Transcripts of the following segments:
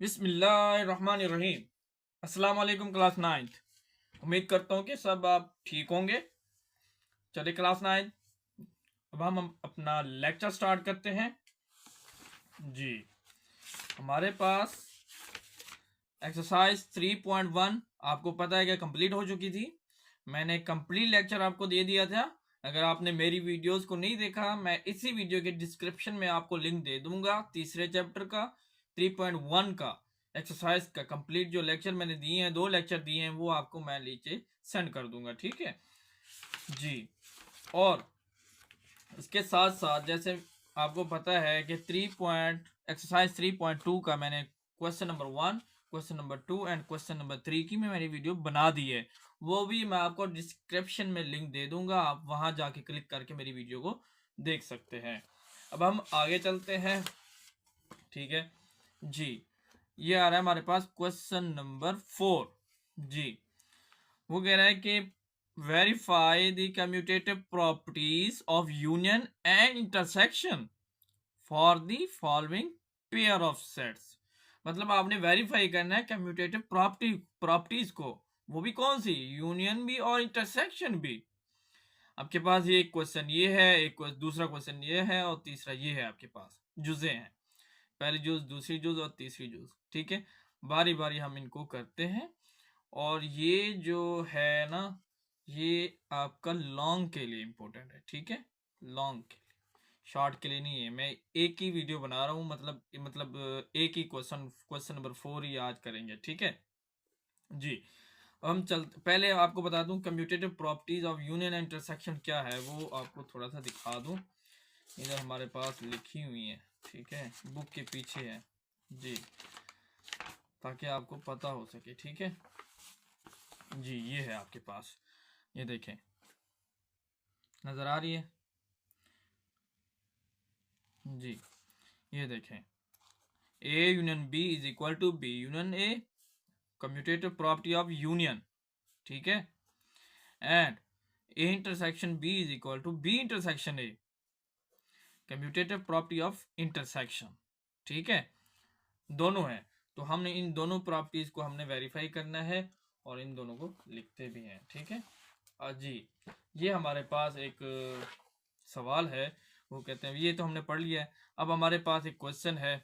बिस्मिल्लाहिर्रहमानिर्रहीम। अस्सलाम वालेकुम क्लास नाइन्थ। उम्मीद करता हूँ कि सब आप ठीक होंगे। चलिए क्लास नाइन्थ, अब हम अपना लेक्चर स्टार्ट करते हैं जी। हमारे पास एक्सरसाइज 3.1 आपको पता है कि कंप्लीट हो चुकी थी। मैंने कंप्लीट लेक्चर आपको दे दिया था। अगर आपने मेरी वीडियोस को नहीं देखा, मैं इसी वीडियो के डिस्क्रिप्शन में आपको लिंक दे दूंगा। तीसरे चैप्टर का 3.1 का एक्सरसाइज का कंप्लीट जो लेक्चर मैंने दिए हैं, 2 लेक्चर दिए हैं, वो आपको मैं नीचे सेंड कर दूंगा, ठीक है जी। और इसके साथ साथ जैसे आपको पता है कि एक्सरसाइज 3.2 का मैंने question number 1, question number 2 and question number 3 की मैं मेरी वीडियो बना दी है। वो भी मैं आपको डिस्क्रिप्शन में लिंक दे दूंगा, आप वहां जाके क्लिक करके मेरी वीडियो को देख सकते हैं। अब हम आगे चलते हैं, ठीक है जी। ये आ रहा है हमारे पास क्वेश्चन नंबर 4 जी। वो कह रहा है कि verify the commutative properties of union and intersection for the following pair of sets. मतलब आपने वेरीफाई करना है कम्यूटेटिव प्रॉपर्टीज को, वो भी कौन सी, यूनियन भी और इंटरसेक्शन भी। आपके पास ये एक क्वेश्चन ये है, एक दूसरा क्वेश्चन ये है और तीसरा ये है। आपके पास जुजे हैं, पहली जुज, दूसरी जुज और तीसरी जुज, ठीक है। बारी बारी हम इनको करते हैं। और ये जो है ना, ये आपका लॉन्ग के लिए इंपॉर्टेंट है, ठीक है। लॉन्ग के लिए, शॉर्ट के लिए नहीं है। मैं एक ही वीडियो बना रहा हूँ, मतलब एक ही क्वेश्चन नंबर 4 ही आज करेंगे, ठीक है जी। हम चलते, पहले आपको बता दूं commutative properties of union and intersection क्या है, वो आपको थोड़ा सा दिखा दूं। इधर हमारे पास लिखी हुई है, ठीक है, बुक के पीछे है जी, ताकि आपको पता हो सके, ठीक है जी। ये है आपके पास, ये देखें, नजर आ रही है जी। ये देखें, A union B is equal to B union A, commutative property of union, ठीक है। And A intersection B is equal to B intersection A, commutative property of intersection, ठीक है। दोनों है, तो हमने इन दोनों प्रॉपर्टीज को हमने वेरीफाई करना है और इन दोनों को लिखते भी हैं, ठीक है जी। ये हमारे पास एक सवाल है, वो कहते हैं, ये तो हमने पढ़ लिया है। अब हमारे पास एक क्वेश्चन है,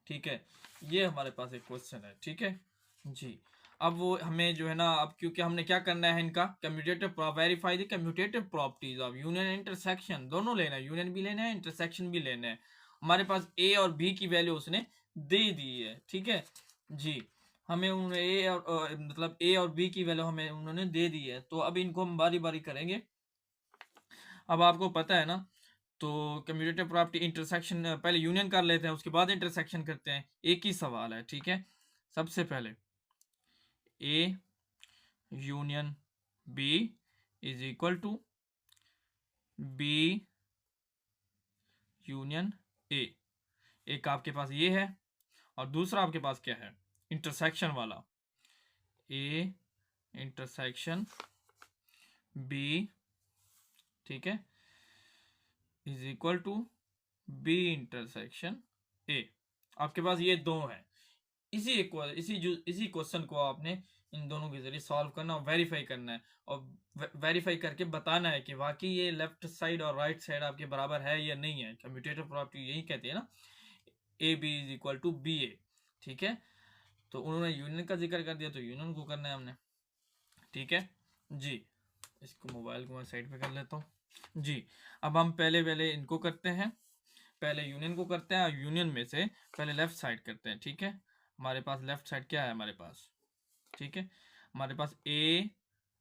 ठीक है। ये हमारे पास एक क्वेश्चन है, ठीक है जी। अब वो हमें जो है ना, अब क्योंकि हमने क्या करना है, इनका commutative verify the commutative properties of union and intersection, दोनों लेना है, यूनियन भी लेना है, इंटरसेक्शन भी लेना है। हमारे पास ए और बी की वैल्यू उसने दे दी है, ठीक है जी। हमें उन्होंने ए और मतलब ए और बी की वैल्यू हमें उन्होंने दे दी है, तो अब इनको हम बारी बारी करेंगे। अब आपको पता है ना, तो कम्यूटेटिव प्रॉपर्टी इंटरसेक्शन पहले यूनियन कर लेते हैं, उसके बाद इंटरसेक्शन करते हैं। एक ही सवाल है, ठीक है। सबसे पहले A union B is equal to B union A. एक आपके पास ये है और दूसरा आपके पास क्या है, इंटरसेक्शन वाला, ए इंटरसेक्शन बी, ठीक है, is equal to B intersection A. आपके पास ये दो है। इसी क्वेश्चन को आपने इन दोनों के जरिए सॉल्व करना और वेरीफाई करना है, और वेरीफाई करके बताना है कि वाकई ये लेफ्ट साइड और राइट साइड आपके बराबर है या नहीं है। कम्यूटेटिव प्रॉपर्टी यही कहते हैं ना, A B is equal to B A, ठीक है। तो उन्होंने यूनियन का जिक्र कर दिया, तो यूनियन को करना है हमने, ठीक है जी। इसको मोबाइल को मैं साइड पे कर लेता हूँ जी। अब हम पहले पहले इनको करते हैं, पहले यूनियन को करते हैं, और यूनियन में से पहले लेफ्ट साइड करते हैं, ठीक है। हमारे पास लेफ्ट साइड क्या है हमारे पास, ठीक है, हमारे पास ए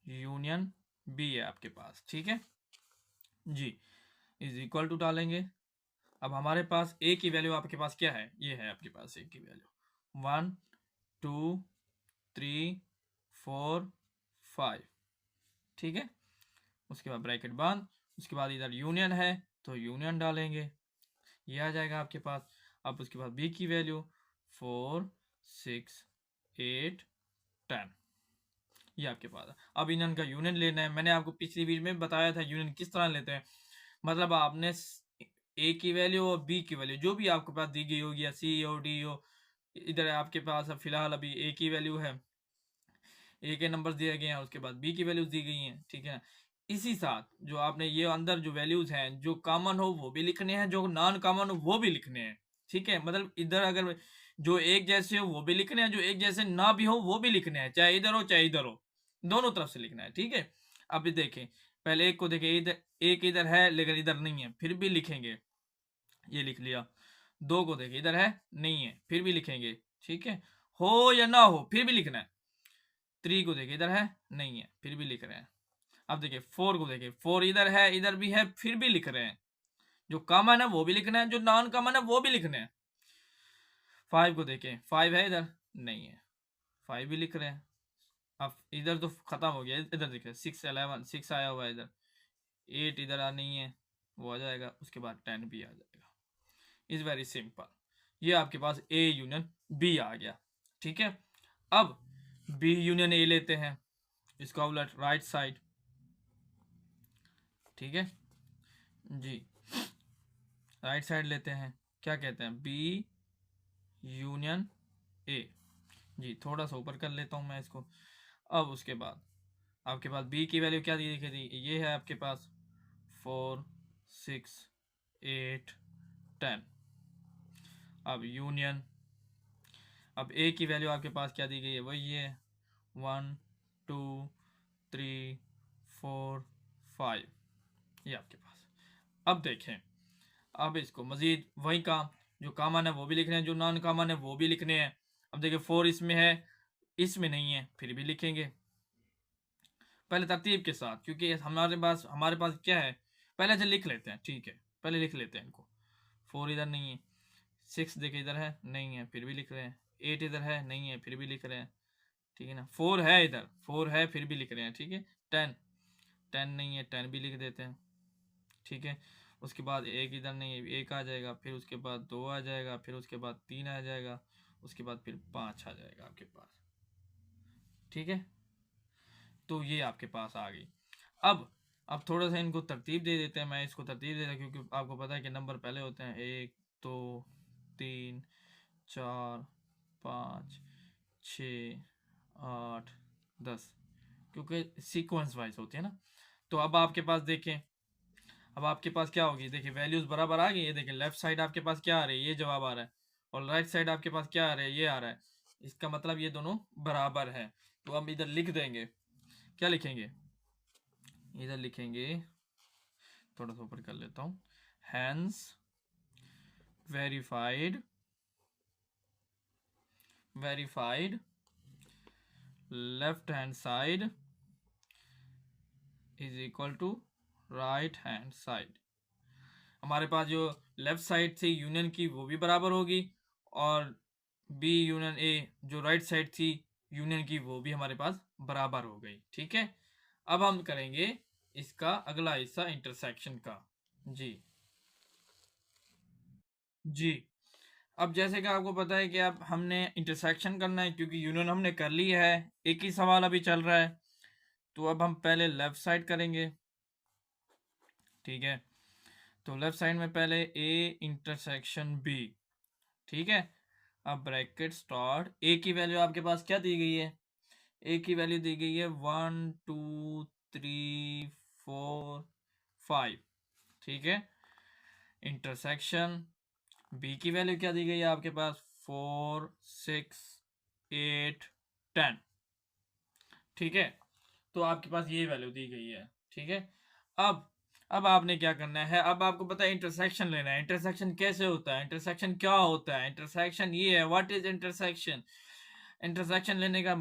यूनियन बी है आपके पास, ठीक है जी। इज इक्वल टू डालेंगे। अब हमारे पास ए की वैल्यू आपके पास क्या है, ये है आपके पास ए की वैल्यू 1 2 3 4 5, ठीक है। उसके बाद ब्रैकेट बंद, उसके बाद इधर यूनियन है तो यूनियन डालेंगे, ये आ जाएगा आपके पास। अब उसके बाद बी की वैल्यू 4 6 8 10, ये आपके पास है। अब इनन का यूनियन लेना है। मैंने आपको पिछली वीडियो में बताया था यूनियन किस तरह लेते हैं। मतलब आपने ए की वैल्यू और बी की वैल्यू जो भी आपके पास दी गई होगी, या सी हो डी हो, इधर आपके पास फिलहाल अभी ए की वैल्यू है, ए के नंबर दिए गए हैं, उसके बाद बी की वैल्यूज दी गई हैं, ठीक है। इसी साथ जो आपने ये अंदर जो वैल्यूज हैं, जो कॉमन हो वो भी लिखने हैं, जो नॉन कॉमन हो वो भी लिखने हैं, ठीक है। मतलब इधर अगर जो एक जैसे हो वो भी लिखने हैं, जो एक जैसे ना भी हो वो भी लिखने हैं, चाहे इधर हो चाहे इधर हो, दोनों तरफ से लिखना है, ठीक है। अब ये देखें, पहले एक को देखें, इधर एक इधर है लेकिन इधर नहीं है, फिर भी लिखेंगे, ये लिख लिया। दो को देखें, इधर है नहीं है, फिर भी लिखेंगे, ठीक है। हो या ना हो फिर भी लिखना है। थ्री को देखिए, इधर है नहीं है, फिर भी लिख रहे हैं। अब देखिए फोर को देखिए, फोर इधर है इधर भी है, फिर भी लिख रहे हैं। जो कॉमन है वो भी लिखना है, जो नॉन कॉमन है वो भी लिखना है। फाइव को देखें, फाइव है इधर नहीं है, फाइव भी लिख रहे हैं। अब इधर तो खत्म हो गया, इधर देखिए सिक्स, 11, सिक्स आया हुआ है इधर, एट इधर नहीं है, वो आ जाएगा, उसके बाद 10 भी आ जाएगा। Is very simple. ये आपके पास ए यूनियन बी आ गया, ठीक है। अब बी यूनियन ए लेते हैं, इसका उलट राइट साइड, ठीक है जी। राइट साइड लेते हैं, क्या कहते हैं, बी यूनियन ए जी। थोड़ा सा ऊपर कर लेता हूं मैं इसको। अब उसके बाद आपके पास बी की वैल्यू क्या दी थी, ये है आपके पास 4, 6, 8, 10। अब यूनियन, अब ए की वैल्यू आपके पास क्या दी गई है, वही है 1, 2, 3, 4, 5, ये आपके पास। अब देखें, अब इसको मजीद वही काम, जो कॉमन है वो भी लिखने हैं, जो नॉन कॉमन है वो भी लिखने हैं। अब देखिए 4 इसमें है, इसमें नहीं है, फिर भी लिखेंगे पहले तरतीब के साथ, क्योंकि हमारे पास क्या है, पहले से लिख लेते हैं, ठीक है। पहले लिख लेते हैं इनको। 4 इधर नहीं है, 6 देखिए इधर है नहीं है, फिर भी लिख रहे हैं। 8 इधर है नहीं है, फिर भी लिख रहे हैं, ठीक है ना। 4 है इधर, 4 है फिर भी लिख रहे हैं, ठीक है। 10, 10 नहीं है, 10 भी लिख देते हैं, ठीक है। उसके बाद एक इधर नहीं है, एक आ जाएगा, फिर उसके बाद 2 आ जाएगा, फिर उसके बाद 3 आ जाएगा, उसके बाद फिर 5 आ जाएगा आपके पास, ठीक है। तो ये आपके पास आ गई। अब थोड़ा सा इनको तरतीब दे देते हैं, मैं इसको तरतीब दे देता क्योंकि आपको पता है कि नंबर पहले होते हैं, 1, 2, 3, 4, 5, 6, 8, 10, क्योंकि सीक्वेंस वाइज होते हैं ना। तो अब आपके पास देखें, अब आपके पास क्या होगी, देखिए वैल्यूज बराबर आ गई है। देखिए लेफ्ट साइड आपके पास क्या आ रही है, ये जवाब आ रहा है, और राइट साइड आपके पास क्या आ रहा है, ये आ रहा है। इसका मतलब ये दोनों बराबर है। तो हम इधर लिख देंगे, क्या लिखेंगे, इधर लिखेंगे, थोड़ा सा ऊपर कर लेता हूं, hence verified, verified left hand side is equal to right hand side. हमारे पास जो लेफ्ट साइड थी यूनियन की वो भी बराबर होगी, और बी यूनियन ए जो राइट साइड थी यूनियन की वो भी हमारे पास बराबर हो गई, ठीक है। अब हम करेंगे इसका अगला हिस्सा इंटरसेक्शन का, जी जी। अब जैसे कि आपको पता है कि अब हमने इंटरसेक्शन करना है, क्योंकि यूनियन हमने कर ली है, एक ही सवाल अभी चल रहा है। तो अब हम पहले लेफ्ट साइड करेंगे, ठीक है। तो लेफ्ट साइड में पहले ए इंटरसेक्शन बी, ठीक है। अब ब्रैकेट स्टार्ट, ए की वैल्यू आपके पास क्या दी गई है, ए की वैल्यू दी गई है 1, 2, 3, 4, 5, ठीक है। इंटरसेक्शन बी की वैल्यू क्या दी गई है आपके पास, 4, 6, 8, 10, ठीक है। तो आपके पास ये वैल्यू दी गई है, ठीक है। अब अब आपने क्या करना है, अब आपको पता है इंटरसेक्शन लेना है। इंटरसेक्शन कैसे होता है, इंटरसेक्शन क्या होता है, इंटरसेक्शन ये है, व्हाट इज इंटरसेक्शन। इंटरसेक्शन लेने का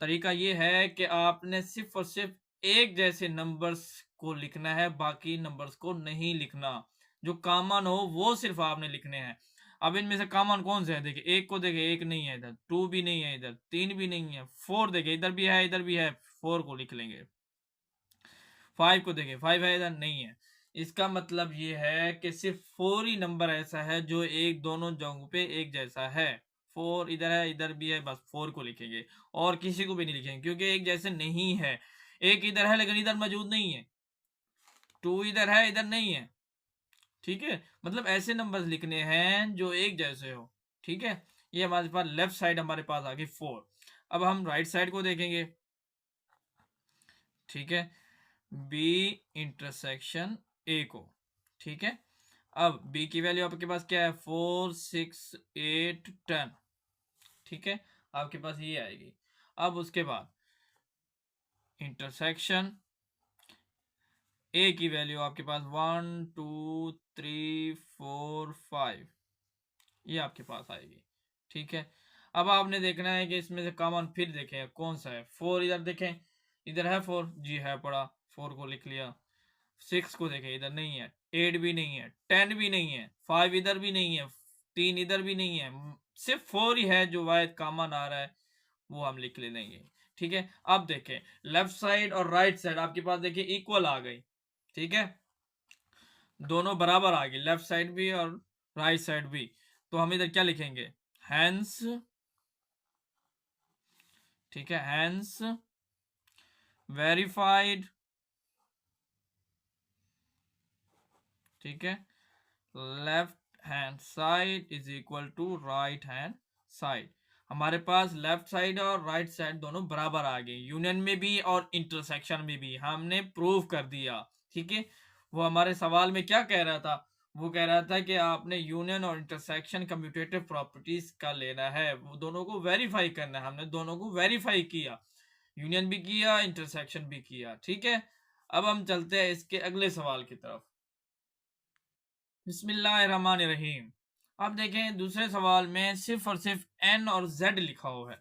तरीका ये है कि आपने सिर्फ और सिर्फ एक जैसे नंबर्स को लिखना है, बाकी नंबर्स को नहीं लिखना। जो कॉमन हो वो सिर्फ आपने लिखने हैं। अब इनमें से कॉमन कौन से है, देखिए एक को देखिए, एक नहीं है इधर, 2 भी नहीं है इधर, 3 भी नहीं है, 4 देखिए इधर भी है इधर भी है, 4 को लिख लेंगे। 5 को देखिए, 5 है इधर नहीं है। इसका मतलब ये है कि सिर्फ 4 ही नंबर ऐसा है जो एक दोनों जगहों पे एक जैसा है। 4 इधर है इधर भी है, बस 4 को लिखेंगे, और किसी को भी नहीं लिखेंगे क्योंकि एक जैसे नहीं है। एक इधर है लेकिन इधर मौजूद नहीं है, 2 इधर है इधर नहीं है, ठीक है। मतलब ऐसे नंबर्स लिखने हैं जो एक जैसे हो, ठीक है। ये हमारे पास लेफ्ट साइड हमारे पास आ गई 4। अब हम राइट साइड को देखेंगे, ठीक है, बी इंटरसेक्शन ए को, ठीक है। अब बी की वैल्यू आपके पास क्या है, 4 6 8 10, ठीक है, आपके पास ये आएगी। अब उसके बाद इंटरसेक्शन ए की वैल्यू आपके पास 1 2 3 4 5, ये आपके पास आएगी, ठीक है। अब आपने देखना है कि इसमें से कॉमन फिर देखें कौन सा है। 4 इधर देखें, इधर है 4 जी, है पड़ा, 4 को लिख लिया। 6 को देखें, इधर नहीं है। 8 भी नहीं है, 10 भी नहीं है, 5 इधर भी नहीं है, 3 इधर भी नहीं है, सिर्फ 4 ही है जो वायद कॉमन आ रहा है, वो हम लिख ले लेंगे, ठीक है। अब देखें लेफ्ट साइड और राइट साइड आपके पास देखिए इक्वल आ गई, ठीक है, दोनों बराबर आ गई, लेफ्ट साइड भी और राइट साइड भी। तो हम इधर क्या लिखेंगे, हैंस, ठीक है, हैंस वेरीफाइड, ठीक है, left hand side is equal to right hand side. हमारे पास लेफ्ट साइड और राइट साइड दोनों बराबर आ गए, यूनियन में भी और इंटरसेक्शन में भी हमने प्रूव कर दिया, ठीक है। वो हमारे सवाल में क्या कह रहा था, वो कह रहा था कि आपने यूनियन और इंटरसेक्शन कम्यूटेटिव प्रॉपर्टीज का लेना है, वो दोनों को वेरीफाई करना है। हमने दोनों को वेरीफाई किया, यूनियन भी किया, इंटरसेक्शन भी किया, ठीक है। अब हम चलते हैं इसके अगले सवाल की तरफ। बिस्मिल्लाहिर्रहमानिर्रहीम। अब देखें दूसरे सवाल में सिर्फ और सिर्फ एन और जेड लिखा हुआ है,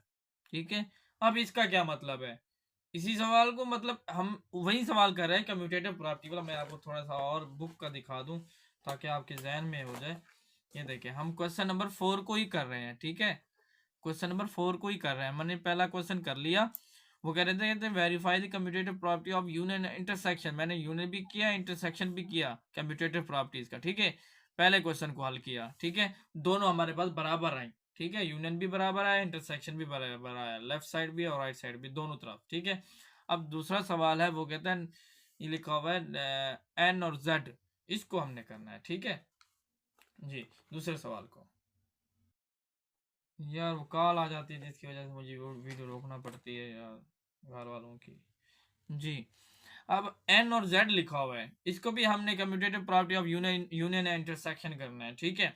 ठीक है। अब इसका क्या मतलब है, इसी सवाल को मतलब हम वही सवाल कर रहे हैं कम्यूटेटिव प्रॉपर्टी वाला। मैं आपको थोड़ा सा और बुक का दिखा दूं ताकि आपके जहन में हो जाए। ये देखें हम क्वेश्चन नंबर 4 को ही कर रहे हैं, ठीक है, क्वेश्चन नंबर 4 को ही कर रहे हैं। मैंने पहला क्वेश्चन कर लिया, वो कह रहे थे verify the commutative property of union intersection. मैंने यूनियन भी किया, इंटरसेक्शन भी किया कम्यूटेटिव प्रॉपर्टीज का, ठीक है। पहले क्वेश्चन को हल किया, ठीक है, दोनों हमारे पास बराबर आई, ठीक है, यूनियन भी बराबर आया, इंटरसेक्शन भी बराबर आया, लेफ्ट साइड भी और राइट साइड भी दोनों तरफ, ठीक है। अब दूसरा सवाल है, वो कहता है ये लिखा हुआ है एन और जेड, इसको हमने करना है, ठीक है जी। दूसरे सवाल को, यार वो कॉल आ जाती है जिसकी वजह से मुझे वो वीडियो रोकना पड़ती है यार, घर वालों की जी। अब एन और जेड लिखा हुआ है, इसको भी हमने commutative property of union union intersection करना है, ठीक है।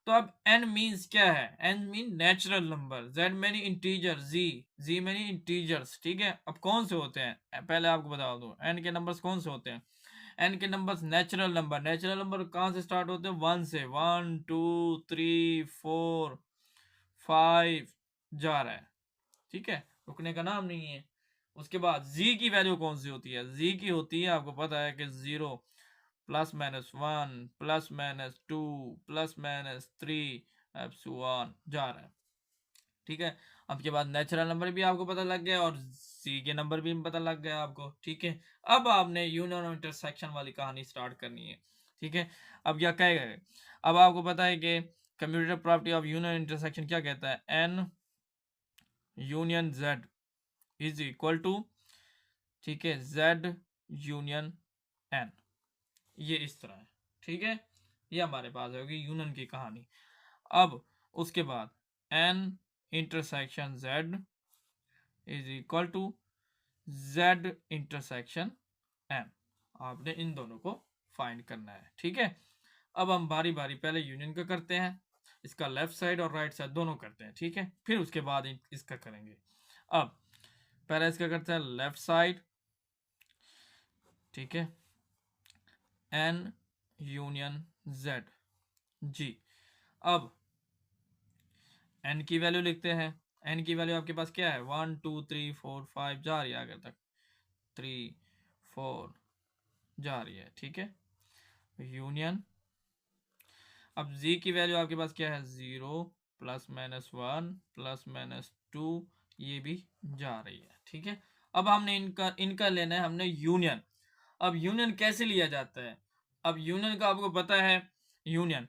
तो अब एन मींस क्या है, N mean natural number, Z many integer, G many integers, ठीक है। अब कौन से होते हैं, पहले आपको बता दूं एन के नंबर्स कौन से होते हैं। एन के numbers natural number, natural number कहाँ से स्टार्ट होते हैं, 1 से, 1 2 3 4 5 जा रहा है, ठीक है, रुकने का नाम नहीं है। उसके बाद जी की वैल्यू कौन सी होती है, जी की होती है, आपको पता है कि 0 +-1 +-2 +-3 एप्सिलॉन जा रहा है, ठीक है। अब के बाद नेचुरल नंबर भी आपको पता लग गया और सी के नंबर भी पता लग गया आपको, ठीक है। अब आपने यूनियन और इंटरसेक्शन वाली कहानी स्टार्ट करनी है, ठीक है। अब क्या कहेगा, अब आपको पता है कि commutative property of union intersection क्या कहता है, N union Z is equal to, ठीक है, जेड यूनियन एन, ये इस तरह है, ठीक है। ये हमारे पास होगी यूनियन की कहानी। अब उसके बाद N intersection Z is equal to Z intersection N, आपने इन दोनों को फाइंड करना है, ठीक है। अब हम बारी बारी पहले यूनियन का करते हैं, इसका लेफ्ट साइड और राइट साइड दोनों करते हैं, ठीक है, फिर उसके बाद इसका करेंगे। अब पहले इसका करते हैं लेफ्ट साइड, ठीक है, एन यूनियन जेड जी। अब एन की वैल्यू लिखते हैं, एन की वैल्यू आपके पास क्या है, 1 2 3 4 5 जा रही है आगे तक, 3 4 जा रही है, ठीक है, यूनियन। अब जी की वैल्यू आपके पास क्या है, 0 +-1 +-2, ये भी जा रही है, ठीक है। अब हमने इनका इनका लेना है हमने यूनियन। अब यूनियन कैसे लिया जाता है, अब यूनियन का आपको पता है, यूनियन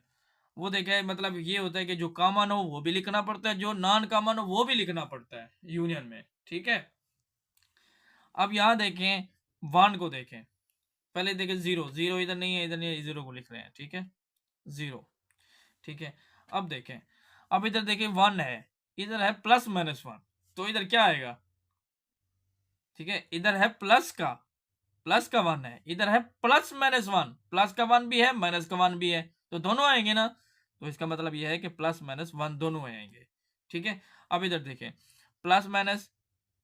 वो देखे मतलब ये होता है कि जो कॉमन हो वो भी लिखना पड़ता है, जो नॉन कॉमन हो वो भी लिखना पड़ता है यूनियन में, ठीक है। अब यहाँ देखें 1 को देखें, पहले देखें 0 0 इधर नहीं है, इधर नहीं है, 0 को लिख रहे हैं, ठीक है, 0, ठीक है। अब देखें अब इधर देखिए 1 है, इधर है प्लस माइनस 1, तो इधर क्या आएगा, ठीक है, इधर है प्लस का 1 है, इधर है प्लस माइनस 1, प्लस का 1 भी है माइनस का 1 भी है, तो दोनों आएंगे ना, तो इसका मतलब यह है कि प्लस माइनस 1 दोनों आएंगे, ठीक है। अब इधर देखें प्लस माइनस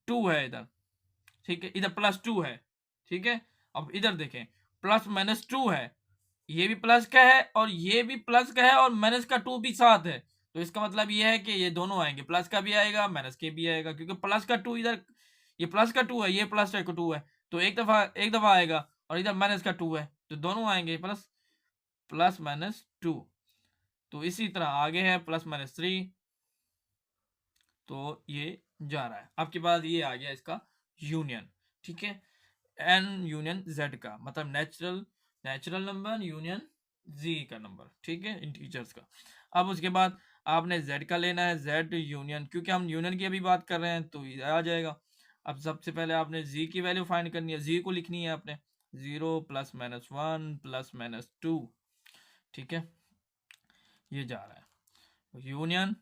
2 है इधर, ठीक है, इधर प्लस 2 है, ठीक है। अब इधर देखें प्लस माइनस 2 है, ये भी प्लस का है और ये भी प्लस का है और माइनस का 2 भी साथ है, तो इसका मतलब ये है कि ये दोनों आएंगे, प्लस का भी आएगा माइनस के भी आएगा, क्योंकि प्लस का 2 इधर, ये प्लस का 2 है, ये प्लस का 2 है, तो एक दफा आएगा, और इधर माइनस का 2 है, तो दोनों आएंगे प्लस प्लस माइनस 2। तो इसी तरह आगे है प्लस माइनस 3, तो ये जा रहा है। आपके पास ये आ गया इसका यूनियन, ठीक है, एन यूनियन जेड का, मतलब नेचुरल नंबर यूनियन जी का नंबर, ठीक है, इंटीजर्स का। अब उसके बाद आपने जेड का लेना है, जेड यूनियन, क्योंकि हम यूनियन की अभी बात कर रहे हैं तो ये आ जाएगा। अब सबसे पहले आपने जी की वैल्यू फाइंड करनी है, जी को लिखनी है आपने 0 प्लस माइनस 1 प्लस माइनस 2, ठीक है, ये जा रहा है यूनियन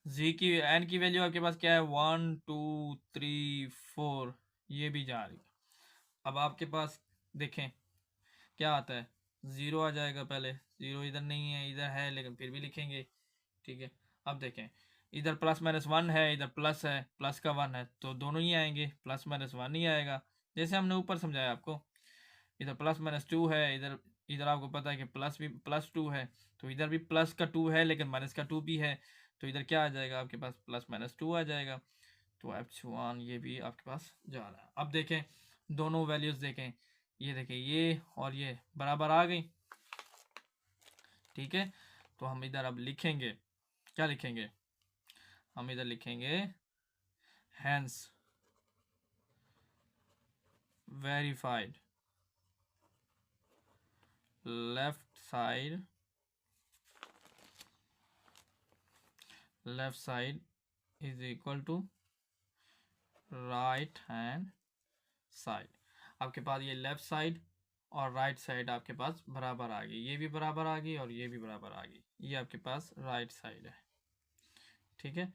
जी की, एन की वैल्यू आपके पास क्या है 1 2 3 4, ये भी जा रही है। अब आपके पास देखें क्या आता है, 0 आ जाएगा, पहले 0 इधर नहीं है, इधर है लेकिन फिर भी लिखेंगे, ठीक है। अब देखें इधर प्लस माइनस 1 है, इधर प्लस है, प्लस का 1 है, तो दोनों ही आएंगे, प्लस माइनस 1 ही आएगा, जैसे हमने ऊपर समझाया आपको। इधर प्लस माइनस 2 है, इधर इधर आपको पता है कि प्लस 2 है, तो इधर भी प्लस का 2 है लेकिन माइनस का 2 भी है, तो इधर क्या आ जाएगा आपके पास प्लस माइनस 2 आ जाएगा, तो F1 ये भी आपके पास जा रहा है। अब देखें दोनों वैल्यूज देखें, ये देखें ये और ये बराबर आ गई, ठीक है। तो हम इधर अब लिखेंगे, क्या लिखेंगे, हम इधर लिखेंगे hence verified left side is equal to right hand side. आपके पास ये लेफ्ट साइड और राइट साइड आपके पास बराबर आ गई, ये भी बराबर आ गई और ये भी बराबर आ गई, ये आपके पास राइट साइड है, ठीक है,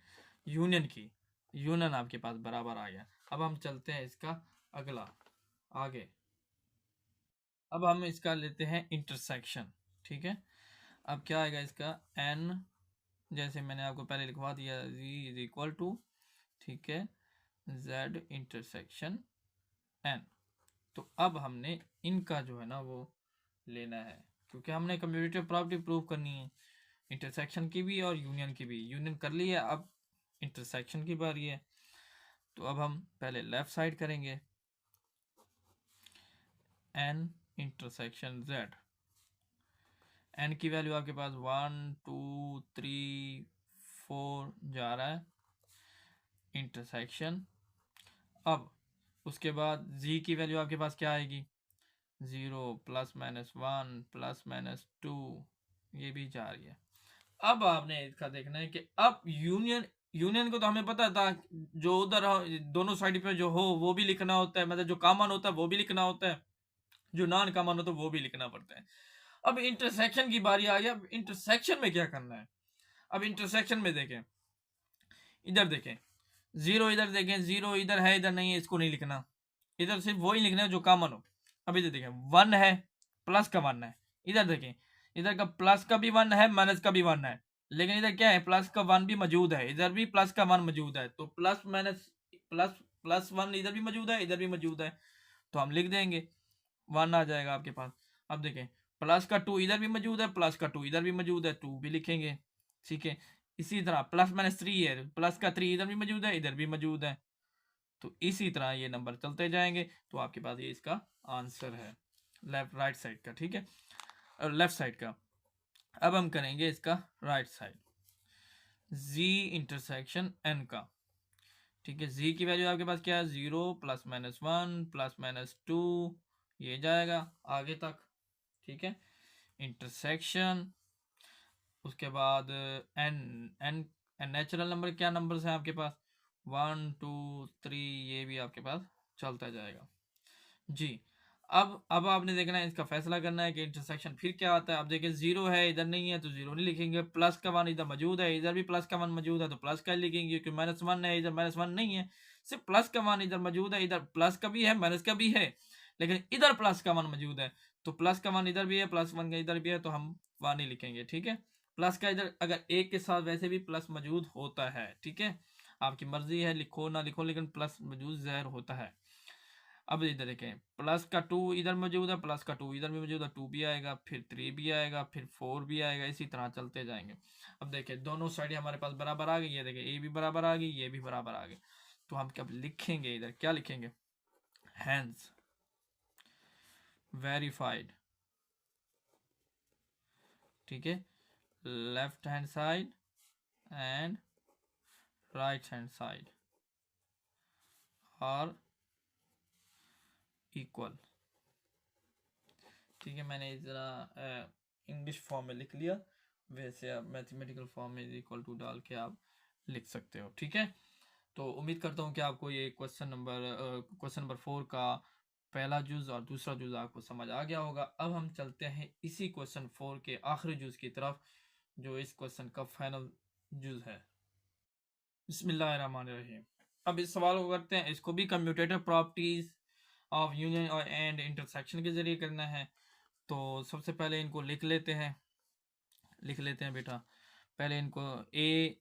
यूनियन आपके पास बराबर आ गया। अब हम चलते हैं इसका अगला आगे, अब हम इसका लेते हैं इंटरसेक्शन, ठीक है। अब क्या आएगा इसका एन, जैसे मैंने आपको पहले लिखवा दिया, z इज इक्वल टू, ठीक है, z इंटरसेक्शन n। तो अब हमने इनका जो है ना वो लेना है, क्योंकि हमने कम्यूटेटिव प्रॉपर्टी प्रूव करनी है, इंटरसेक्शन की भी और यूनियन की भी। यूनियन कर ली है, अब इंटरसेक्शन की बारी है। तो अब हम पहले लेफ्ट साइड करेंगे, n इंटरसेक्शन z, n की वैल्यू आपके पास 1 2 3 4 जा रहा है इंटरसेक्शन। अब उसके बाद z की वैल्यू आपके पास क्या आएगी, 0 प्लस माइनस 1 प्लस माइनस 2, ये भी जा रही है। अब आपने इसका देखना है कि अब यूनियन को तो हमें पता था, जो उधर दोनों साइड पे जो हो वो भी लिखना होता है, मतलब जो कॉमन होता है वो भी लिखना होता है, जो नॉन कॉमन होता है वो भी लिखना पड़ता है। अब इंटरसेक्शन की बारी आ गई, अब इंटरसेक्शन में क्या करना है। अब इंटरसेक्शन में देखें, इधर देखें 0 इधर देखें, 0 इधर है इधर नहीं है, इसको नहीं लिखना, इधर सिर्फ वही लिखना है जो कॉमन हो। अब इधर देखें 1 है, प्लस का 1 है, इधर देखें इधर का प्लस का भी 1 है माइनस का भी 1 है, लेकिन इधर क्या है प्लस का 1 भी मौजूद है, इधर भी प्लस का 1 मौजूद है, तो प्लस माइनस प्लस प्लस 1 इधर भी मौजूद है इधर भी मौजूद है, तो हम लिख देंगे 1 आ जाएगा आपके पास। अब देखें प्लस का 2 इधर भी मौजूद है, प्लस का 2 इधर भी मौजूद है, 2 भी लिखेंगे, ठीक है। इसी तरह प्लस माइनस 3 है, प्लस का 3 इधर भी मौजूद है इधर भी मौजूद है, तो इसी तरह ये नंबर चलते जाएंगे, तो आपके पास ये इसका आंसर है राइट साइड का, ठीक है, और लेफ्ट साइड का। अब हम करेंगे इसका right side, z intersection n का, ठीक है। z की वैल्यू आपके पास क्या है, 0 प्लस माइनस 1 प्लस माइनस 2, ये जाएगा आगे तक, ठीक है, इंटरसेक्शन। उसके बाद n n नेचुरल नंबर क्या नंबर्स हैं आपके पास, 1 2 3, ये भी आपके पास चलता जाएगा जी। अब आपने देखना है, इसका फैसला करना है कि इंटरसेक्शन फिर क्या आता है। अब देखिए 0 है, इधर नहीं है तो 0 नहीं लिखेंगे। प्लस का 1 इधर मौजूद है, इधर भी प्लस का 1 मौजूद है तो प्लस का लिखेंगे, क्योंकि -1 है, इधर -1 नहीं है। सिर्फ प्लस का 1 इधर मौजूद है, इधर प्लस का भी है माइनस का भी है, लेकिन इधर प्लस का 1 मौजूद है, तो प्लस का 1 इधर भी है, प्लस 1 का इधर भी है, तो हम 1 ही लिखेंगे। ठीक है, प्लस का इधर अगर एक के साथ वैसे भी प्लस मौजूद होता है। ठीक है, आपकी मर्जी है लिखो ना लिखो, लेकिन प्लस मौजूद ज़हर होता है। अब इधर देखें, प्लस का 2 इधर मौजूद है, प्लस का 2 इधर भी मौजूद है, 2 भी आएगा, फिर 3 भी आएगा, फिर 4 भी आएगा, इसी तरह चलते जाएंगे। अब देखिए दोनों साइड हमारे पास बराबर आ गई है। देखिए ए भी बराबर आ गई, ये भी बराबर आ गई, तो हम क्या लिखेंगे, इधर क्या लिखेंगे, हैंस वेरीफाइड। ठीक है, left hand side and right hand side और इक्वल। ठीक है, मैंने ज़रा इंग्लिश फॉर्म में लिख लिया, वैसे आप मैथमेटिकल फॉर्म में इक्वल टू डाल के आप लिख सकते हो। ठीक है, तो उम्मीद करता हूँ कि आपको ये क्वेश्चन नंबर 4 का पहला जुज और दूसरा जुज आपको समझ आ गया होगा। अब हम चलते हैं इसी क्वेश्चन 4 के आखिरी जुज की तरफ, जो इस क्वेश्चन का फाइनल जुज है। बिस्मिल्लाहिर्रहमानिर्रहीम। अब इस सवाल को करते हैं, इसको भी कम्यूटेटिव प्रॉपर्टीज ऑफ यूनियन और एंड इंटरसेक्शन के जरिए करना है। तो सबसे पहले इनको लिख लेते हैं बेटा। पहले इनको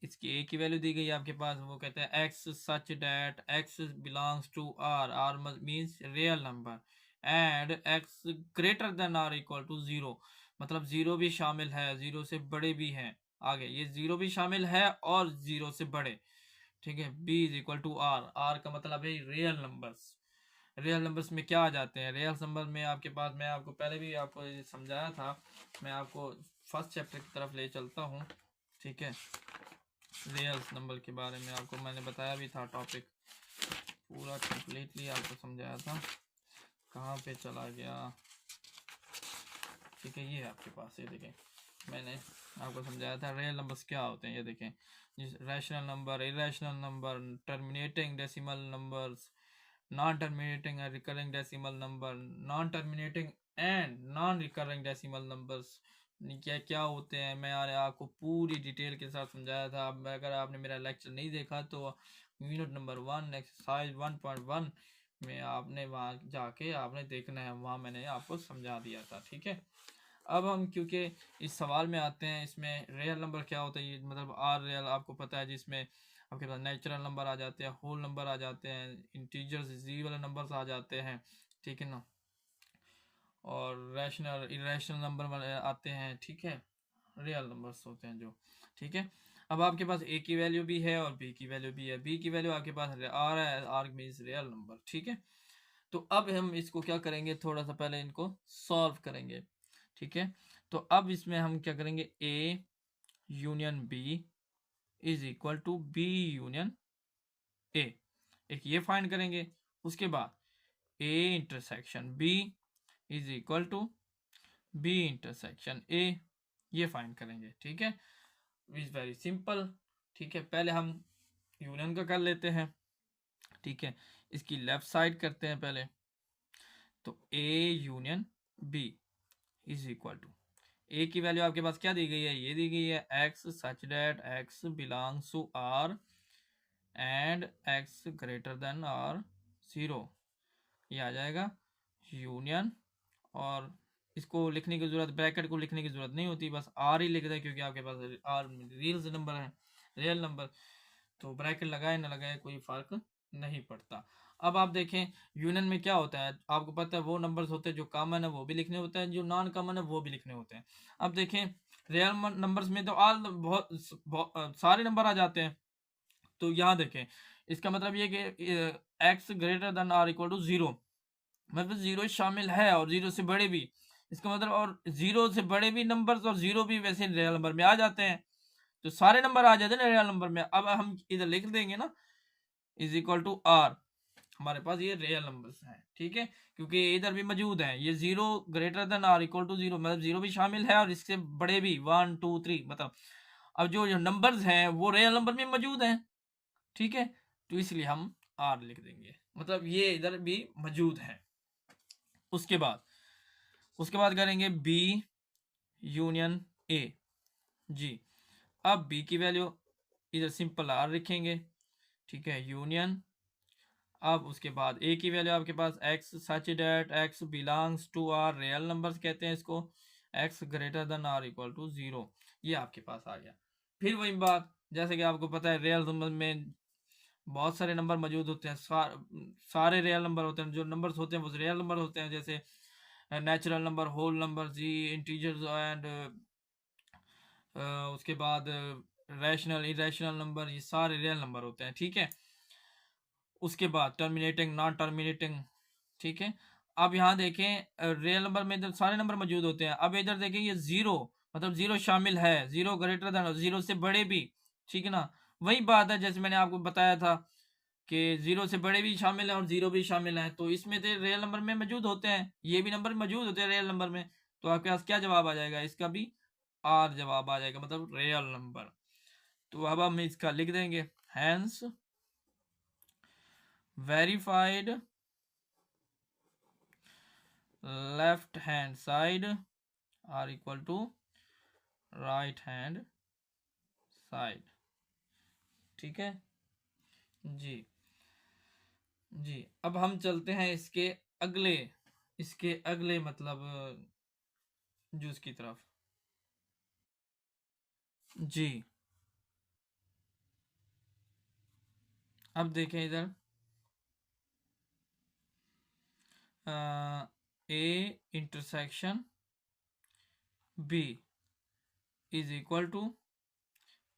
इसकी ए की वैल्यू दी गई है आपके पास, वो कहते हैं x such that x belongs to R means real number, and x greater than or equal to 0, मतलब 0 भी शामिल है, 0 से बड़े भी हैं। आगे ये 0 भी शामिल है और 0 से बड़े। ठीक है, B is equal to R का मतलब है रियल नंबर्स। रियल नंबर्स में क्या आ जाते हैं, रियल नंबर में आपके पास, मैं आपको पहले भी आपको ये समझाया था, मैं आपको फर्स्ट चैप्टर की तरफ ले चलता हूँ। ठीक है, रियल नंबर के बारे में आपको मैंने बताया भी था, टॉपिक पूरा कंप्लीटली आपको समझाया था, कहाँ पे चला गया। ठीक है, ये है आपके पास, ये देखें मैंने आपको समझाया था रियल नंबर्स क्या होते हैं। ये देखें, rational number, irrational number, terminating decimal numbers, non terminating and recurring decimal number, non terminating and non recurring decimal numbers क्या क्या होते हैं, मैं आपको पूरी डिटेल के साथ समझाया था। अगर आपने मेरा लेक्चर नहीं देखा तो यूनिट नंबर 1 एक्सरसाइज 1.1 में आपने वहाँ जाके आपने देखना है, वहाँ मैंने आपको समझा दिया था। ठीक है, अब हम क्योंकि इस सवाल में आते हैं, इसमें रियल नंबर क्या होता है, ये मतलब आर रियल आपको पता है, जिसमें आपके पास नेचुरल नंबर आ जाते हैं, होल नंबर आ जाते हैं, इंटीजर्स जी वाले नंबर्स आ जाते हैं। ठीक है ना, और रैशनल इरेशनल नंबर वाले आते हैं। ठीक है, रियल नंबर्स होते हैं जो। ठीक है, अब आपके पास ए की वैल्यू भी है और बी की वैल्यू भी है। बी की वैल्यू आपके पास आर है, आर मीन्स रियल नंबर। ठीक है, तो अब हम इसको क्या करेंगे, थोड़ा सा पहले इनको सॉल्व करेंगे। ठीक है, तो अब इसमें हम क्या करेंगे, A union B is equal to B union A, एक ये फाइंड करेंगे। उसके बाद A intersection B is equal to B intersection A, ये फाइंड करेंगे। ठीक है, इज वेरी सिंपल। ठीक है, पहले हम यूनियन का कर लेते हैं। ठीक है, इसकी लेफ्ट साइड करते हैं पहले, तो A union B is equal to, A की वैल्यू आपके पास क्या दी गई है, ये दी गई है x such that x belongs to R and x greater than or 0, ये आ जाएगा यूनियन। और इसको लिखने की जरूरत, ब्रैकेट को लिखने की जरूरत नहीं होती, बस आर ही लिख दें, क्योंकि आपके पास आर रियल नंबर है, रियल नंबर, तो ब्रैकेट लगाए ना लगाए कोई फर्क नहीं पड़ता। अब आप देखें यूनियन में क्या होता है, आपको पता है वो नंबर्स होते हैं जो कॉमन है वो भी लिखने होते हैं, जो नॉन कॉमन है वो भी लिखने होते हैं। अब देखें रियल नंबर्स में तो ऑल बहुत सारे नंबर आ जाते हैं, तो यहाँ देखें इसका मतलब ये कि x greater than or equal to 0, मतलब 0 शामिल है और 0 से बड़े भी, इसका मतलब, और 0 से बड़े भी नंबर्स और 0 भी वैसे रियल नंबर में आ जाते हैं, तो सारे नंबर आ जाते हैं ना रियल नंबर में। अब हम इधर लिख देंगे ना इज इक्वल टू आर, हमारे पास ये रियल नंबर्स हैं। ठीक है, क्योंकि इधर भी मौजूद है, ये 0 greater than or equal to 0, मतलब 0 भी शामिल है और इससे बड़े भी 1 2 3, मतलब अब जो नंबर्स हैं वो रियल नंबर में मौजूद हैं। ठीक है, तो इसलिए हम आर लिख देंगे, मतलब ये इधर भी मौजूद है। उसके बाद करेंगे बी यूनियन ए। जी, अब बी की वैल्यू इधर सिंपल आर लिखेंगे, ठीक है, यूनियन। अब उसके बाद ए की वैल्यू आपके पास x such that x belongs to R, real numbers कहते हैं इसको, X greater than or equal to 0, ये आपके पास आ गया। फिर वही बात, जैसे कि आपको पता है रियल नंबर में बहुत सारे नंबर मौजूद होते हैं, सारे रियल नंबर होते हैं, जो नंबर्स होते हैं वो रियल नंबर होते हैं, जैसे नेचुरल नंबर, होल नंबर, जी इंटीजर्स एंड उसके बाद रैशनल इरेशनल नंबर, ये सारे रियल नंबर होते हैं, ठीक है। उसके बाद टर्मिनेटिंग, नॉन टर्मिनेटिंग, ठीक है। अब यहाँ देखें रियल नंबर में इधर सारे नंबर मौजूद होते हैं। अब इधर देखें ये जीरो, मतलब जीरो शामिल है, जीरो ग्रेटर देन, जीरो से बड़े भी, ठीक है ना। वही बात है जैसे मैंने आपको बताया था कि जीरो से बड़े भी शामिल है और जीरो भी शामिल है, तो इसमें तो रियल नंबर में मौजूद होते हैं, ये भी नंबर मौजूद होते हैं रियल नंबर में। तो आपके पास क्या जवाब आ जाएगा, इसका भी आर जवाब आ जाएगा, मतलब रियल नंबर। तो अब हम इसका लिख देंगे, hence verified left hand side are equal to right hand side, ठीक है जी। जी, अब हम चलते हैं अगले इसके अगले मतलब जूस की तरफ। जी, अब देखें इधर A intersection B is equal to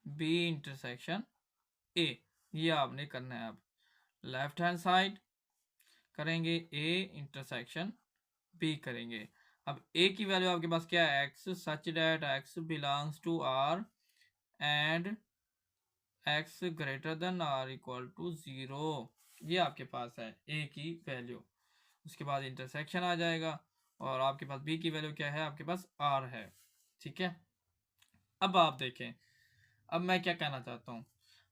B intersection A, ये आपने करना है। अब लेफ्ट हैंड साइड करेंगे ए इंटरसेक्शन बी करेंगे। अब ए की वैल्यू आपके पास क्या है, x such that x belongs to R and x greater than or equal to 0, ये आपके पास है ए की वैल्यू। उसके बाद इंटरसेक्शन आ जाएगा और आपके पास बी की वैल्यू क्या है, आपके पास आर है, ठीक है। अब आप देखें, अब मैं क्या कहना चाहता हूँ।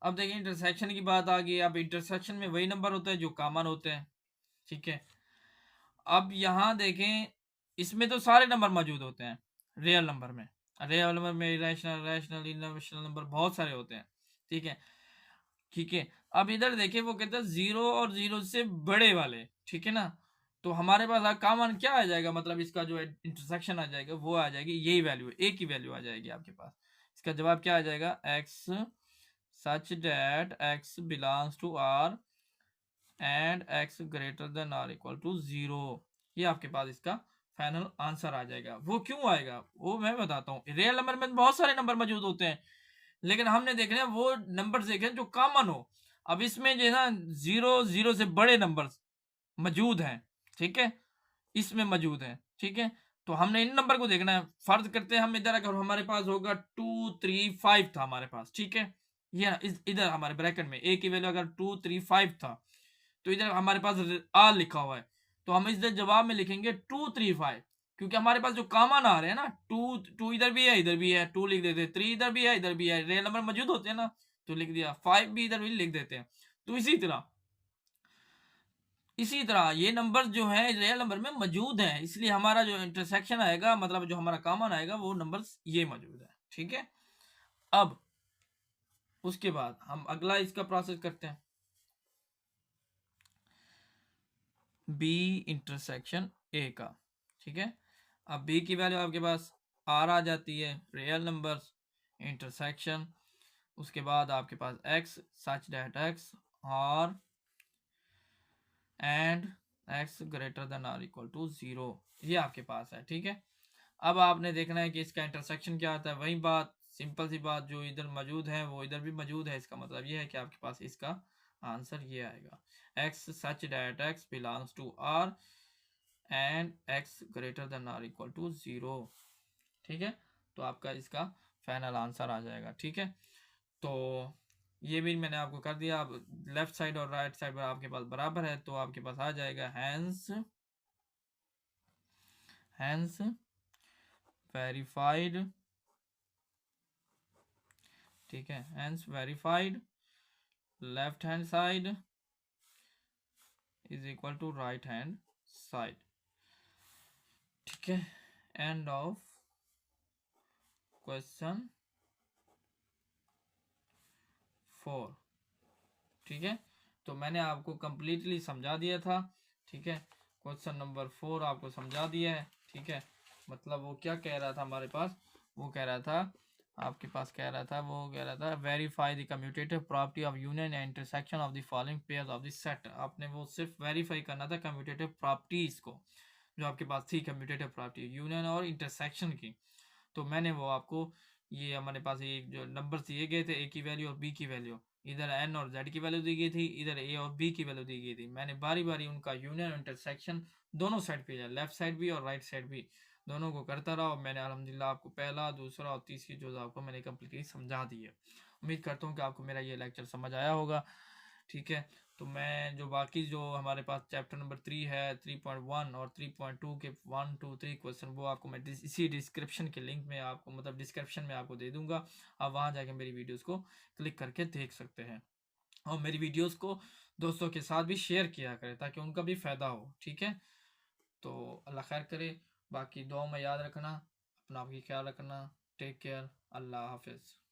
अब देखिए इंटरसेक्शन की बात आ गई। अब इंटरसेक्शन में वही नंबर होते हैं जो कॉमन होते हैं, ठीक है। अब यहाँ देखें, इसमें तो सारे नंबर मौजूद होते हैं रियल नंबर में, रियल नंबर में इरेशनल रैशनल इनरेशनल नंबर बहुत सारे होते हैं, ठीक है, ठीक है। अब इधर देखें वो कहते हैं जीरो और जीरो से बड़े वाले, ठीक है ना। तो हमारे पास कॉमन क्या आ जाएगा, मतलब इसका जो इंटरसेक्शन आ जाएगा वो आ जाएगी यही वैल्यू, ए की वैल्यू आ जाएगी आपके पास। इसका जवाब क्या आ जाएगा, x such that x belongs to R and x greater than or equal to 0, ये आपके पास इसका फाइनल आंसर आ जाएगा। वो क्यों आएगा वो मैं बताता हूँ। रियल नंबर में बहुत सारे नंबर मौजूद होते हैं, लेकिन हमने देखना है वो नंबर देखे जो कॉमन हो। अब इसमें जो है ना जीरो जीरो से बड़े नंबर मौजूद हैं, ठीक है, इसमें मौजूद हैं, ठीक है। तो हमने इन नंबर को देखना है। फर्ज करते हैं हम इधर अगर हमारे पास होगा 2 3 5 था हमारे पास, ठीक है, ये इधर हमारे ब्रैकेट में ए की वैल्यू अगर 2 3 5 था, तो इधर हमारे पास आर लिखा हुआ है, तो हम इधर जवाब में लिखेंगे 2 3 5, क्योंकि हमारे पास जो कॉमन आ रहे हैं ना, टू टू इधर भी है इधर भी है, टू लिख देते, थ्री इधर भी है इधर भी है, रियल नंबर मौजूद होते हैं ना, तो लिख दिया, फाइव भी इधर भी लिख देते हैं। तो इसी तरह ये नंबर जो है रियल नंबर में मौजूद है, इसलिए हमारा जो इंटरसेक्शन आएगा, मतलब जो हमारा कॉमन आएगा, वो नंबर ये मौजूद है, ठीक है। अब उसके बाद हम अगला इसका प्रोसेस करते हैं, बी इंटरसेक्शन ए का, ठीक है। अब बी की वैल्यू आपके पास आर आ जाती है, रियल नंबर्स इंटरसेक्शन, उसके बाद आपके पास एक्स सच डेट एक्स और and x greater than or equal to 0, ये आपके पास है, ठीक है। अब आपने देखना है कि इसका इंटरसेक्शन क्या आता है, वही बात, सिंपल सी बात, जो इधर मौजूद है वो इधर भी मौजूद है, इसका मतलब ये है कि आपके पास इसका आंसर ये आएगा, x such that x belongs to R and x greater than or equal to 0, ठीक है। तो आपका इसका फाइनल आंसर आ जाएगा, ठीक है। तो ये भी मैंने आपको कर दिया। अब लेफ्ट साइड और राइट साइड पर आपके पास बराबर है, तो आपके पास आ जाएगा हैंस हैंस वेरीफाइड, ठीक है, hence verified left hand side is equal to right hand side, ठीक है, एंड ऑफ क्वेश्चन 4। ठीक है, तो मैंने आपको कंप्लीटली समझा दिया था। ठीक है, क्वेश्चन नंबर 4 आपको समझा दिया है। ठीक है, मतलब वो क्या कह रहा था हमारे पास, वो कह रहा था आपके पास, कह रहा था, वो कह रहा था verify the commutative property of union and intersection of the following pairs of the set. आपने वो सिर्फ वेरीफाई करना था कम्यूटेटिव प्रॉपर्टीज को जो आपके पास थी, कम्यूटेटिव प्रॉपर्टी यूनियन और इंटरसेक्शन की। तो मैंने वो आपको, ये हमारे पास ये जो नंबर दिए गए थे, ए की वैल्यू और बी की वैल्यू, इधर एन और जेड की वैल्यू दी गई थी, इधर ए और बी की वैल्यू दी गई थी। मैंने बारी बारी उनका यूनियन और इंटरसेक्शन दोनों साइड पे, लेफ्ट साइड भी और राइट साइड भी, दोनों को करता रहा। और मैंने अल्हम्दुलिल्लाह आपको पहला, दूसरा और तीसरी जो आपको मैंने कंप्लीटली समझा दी है। उम्मीद करता हूँ कि आपको मेरा ये लेक्चर समझ आया होगा। ठीक है, तो मैं जो बाकी जो हमारे पास चैप्टर नंबर 3 है, 3.1 और 3.2 के 1 2 3 क्वेश्चन, वो आपको मैं इसी डिस्क्रिप्शन के लिंक में आपको, मतलब डिस्क्रिप्शन में आपको दे दूंगा। आप वहाँ जाके मेरी वीडियोस को क्लिक करके देख सकते हैं। और मेरी वीडियोस को दोस्तों के साथ भी शेयर किया करें ताकि उनका भी फ़ायदा हो। ठीक है, तो अल्लाह खैर करे। बाकी दुआ में याद रखना, अपना आपकी ख्याल रखना। टेक केयर, अल्लाह हाफिज़।